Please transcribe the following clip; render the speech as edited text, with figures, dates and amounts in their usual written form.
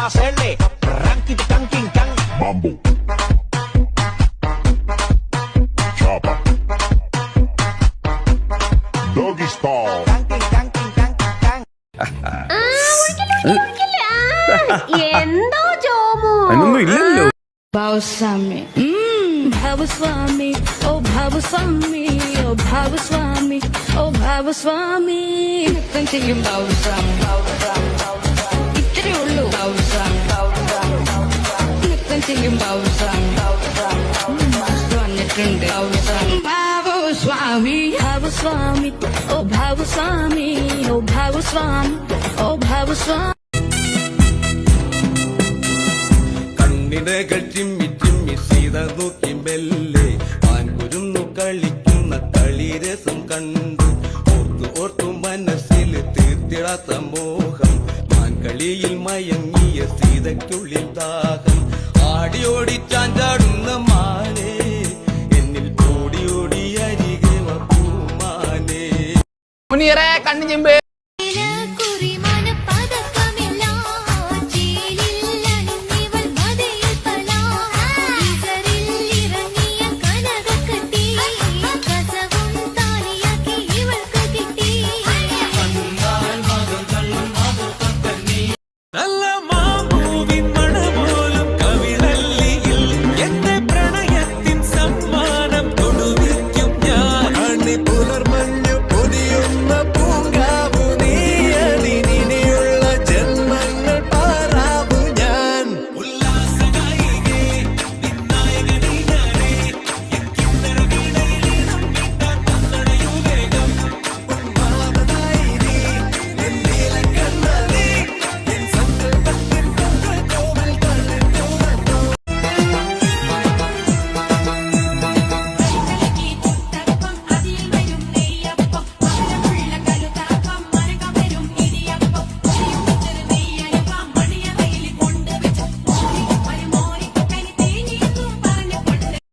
hacerle ranking tanking can. Mambo. Chapa. Doggy style. Tanking tanking tanking can. എന്തോ ജോമു അതിനൊന്നും ഇല്ലല്ലോ. ഭാവസ്വാമി ഭാവസ്വാമി ഓ ഭാവസ്വാമി ഓ ഭാവസ്വാമി ഓ ഭാവസ്വാമി നൃത്തം ചെയ്യും ഭാവസ്വാമി ഇത്രേ ഉള്ളൂ ഭാവസ്വാമി നൃത്തം ചെയ്യും ഭാവസ്വാമി വന്നിട്ടുണ്ട് ഭാവസ്വാമി ഭാവസ്വാമി ഭാവസ്വാമി ഓ ഭാവസ്വാമി ഓ ഭാവസ്വാമി ഓ ഭാവസ്വാമി കണ്ണിടകൾ ചിമ്മി ചിമ്മി സീത നോക്കി മെല്ലെ ആൻകുരുന്നു കളിക്കുന്ന കളിരസം കണ്ടു ഓർത്തു ഓർത്തു മനസ്സിൽ തീർത്തിടാത്ത മോഹം മാൻകളിയിൽ മയങ്ങിയ സീതയ്ക്കുള്ളിൽ ദാഹം ആടിയോടി ചാഞ്ചാടുന്ന മാനേ എന്നിൽ ഓടി ഓടി അരികെ പൂമാനേ മുനിയറെ കണ്ണു ചിമ്പ്